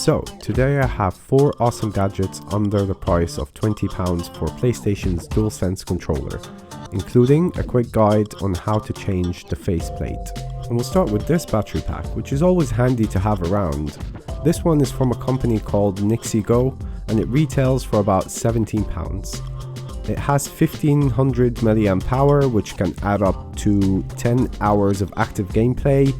So, today I have 4 awesome gadgets under the price of £20 for PlayStation's Dualsense controller, including a quick guide on how to change the faceplate. And we'll start with this battery pack, which is always handy to have around. This one is from a company called Nixie Go, and it retails for about £17. It has 1500 mAh, which can add up to 10 hours of active gameplay,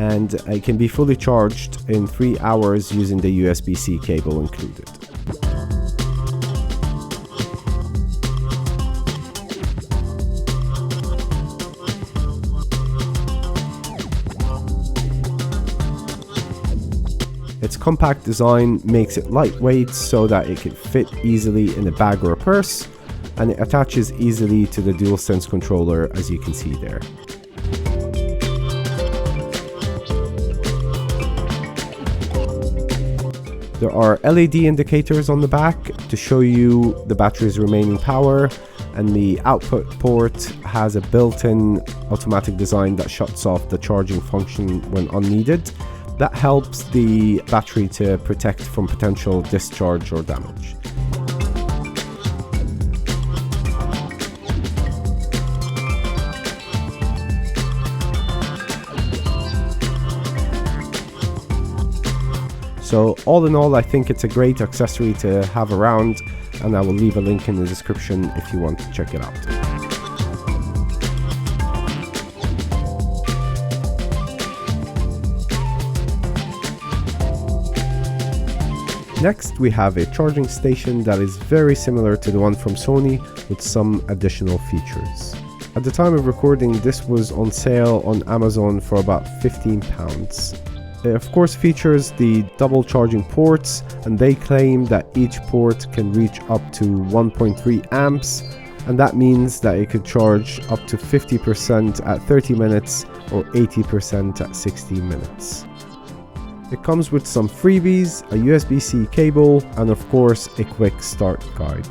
and it can be fully charged in 3 hours using the USB-C cable included. Its compact design makes it lightweight so that it can fit easily in a bag or a purse, and it attaches easily to the Dualsense controller, as you can see there. There are LED indicators on the back to show you the battery's remaining power, and the output port has a built-in automatic design that shuts off the charging function when unneeded. That helps the battery to protect from potential discharge or damage. So all in all, I think it's a great accessory to have around, and I will leave a link in the description if you want to check it out. Next, we have a charging station that is very similar to the one from Sony with some additional features. At the time of recording, this was on sale on Amazon for about £15. It of course features the double charging ports, and they claim that each port can reach up to 1.3 amps, and that means that it could charge up to 50% at 30 minutes or 80% at 60 minutes. It comes with some freebies, a USB-C cable, and of course a quick start guide.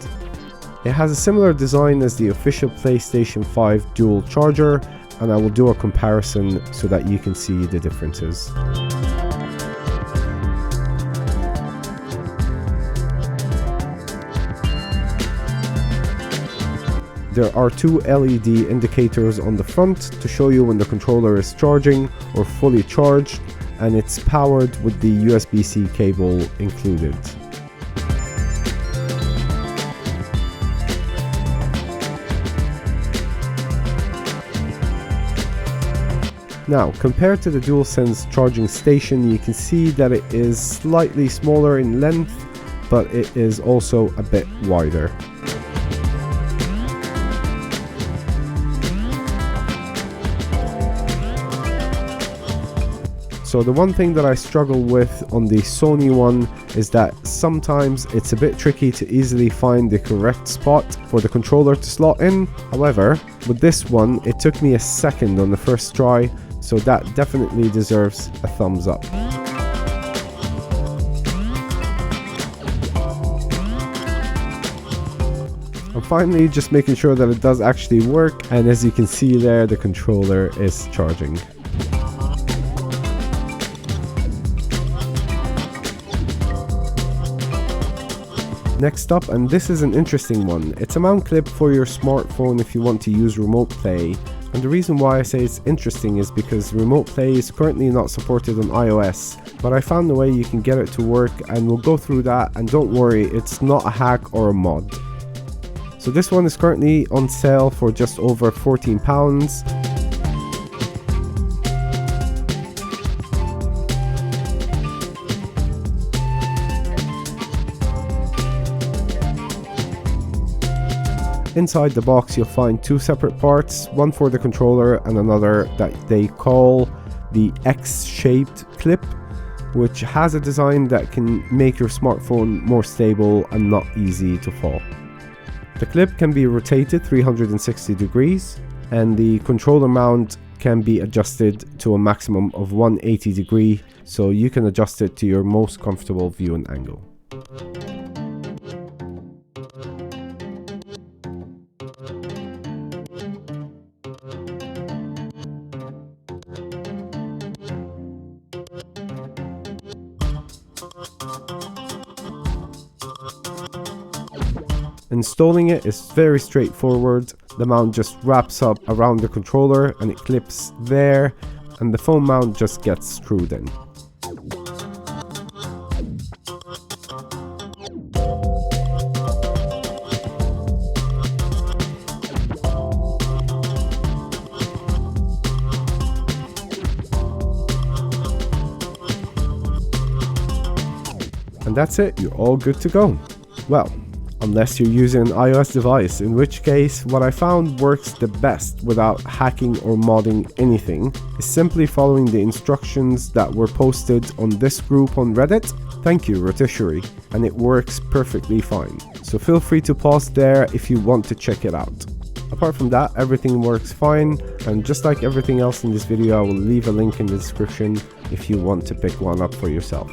It has a similar design as the official PlayStation 5 dual charger, and I will do a comparison so that you can see the differences. There are 2 LED indicators on the front to show you when the controller is charging or fully charged, and it's powered with the USB-C cable included. Now, compared to the Dualsense charging station, you can see that it is slightly smaller in length, but it is also a bit wider. So the one thing that I struggle with on the Sony one is that sometimes it's a bit tricky to easily find the correct spot for the controller to slot in. However, with this one, it took me a second on the first try, so that definitely deserves a thumbs up. And finally, just making sure that it does actually work, and as you can see there, the controller is charging. Next up, and this is an interesting one, it's a mount clip for your smartphone if you want to use Remoteplay. And the reason why I say it's interesting is because Remoteplay is currently not supported on iOS, but I found a way you can get it to work, and we'll go through that, and don't worry, it's not a hack or a mod. So this one is currently on sale for just over £14. Inside the box you'll find 2 separate parts, one for the controller and another that they call the X-shaped clip, which has a design that can make your smartphone more stable and not easy to fall. The clip can be rotated 360 degrees, and the controller mount can be adjusted to a maximum of 180 degree, so you can adjust it to your most comfortable viewing angle. Installing it is very straightforward. The mount just wraps up around the controller and it clips there, and the phone mount just gets screwed in. And that's it, you're all good to go. Well, unless you're using an iOS device, in which case what I found works the best without hacking or modding anything is simply following the instructions that were posted on this group on Reddit. Thank you, Rotisserie, and it works perfectly fine. So feel free to pause there if you want to check it out. Apart from that, everything works fine, and just like everything else in this video, I will leave a link in the description if you want to pick one up for yourself.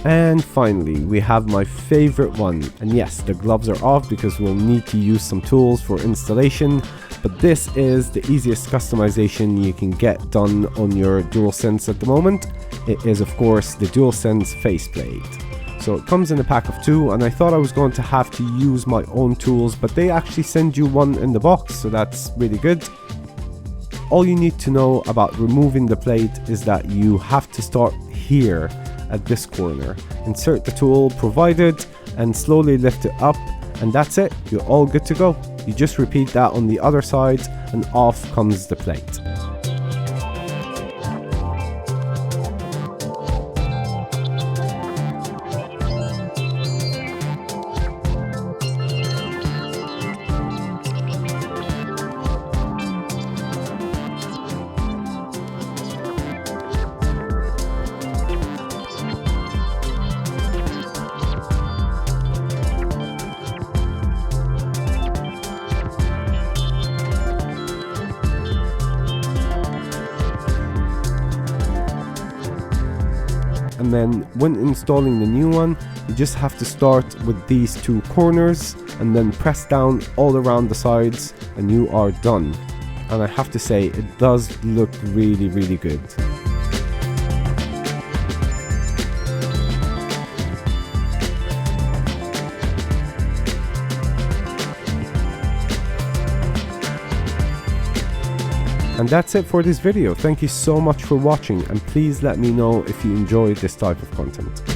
And finally, we have my favorite one, and yes, the gloves are off because we'll need to use some tools for installation, but this is the easiest customization you can get done on your Dualsense at the moment. It is of course the Dualsense faceplate. So it comes in a pack of 2, and I thought I was going to have to use my own tools, but they actually send you one in the box, so that's really good. All you need to know about removing the plate is that you have to start here at this corner, insert the tool provided and slowly lift it up, and that's it, you're all good to go. You just repeat that on the other side and off comes the plate. And then when installing the new one, you just have to start with these 2 corners and then press down all around the sides and you are done. And I have to say, it does look really, really good. And that's it for this video. Thank you so much for watching, and please let me know if you enjoyed this type of content.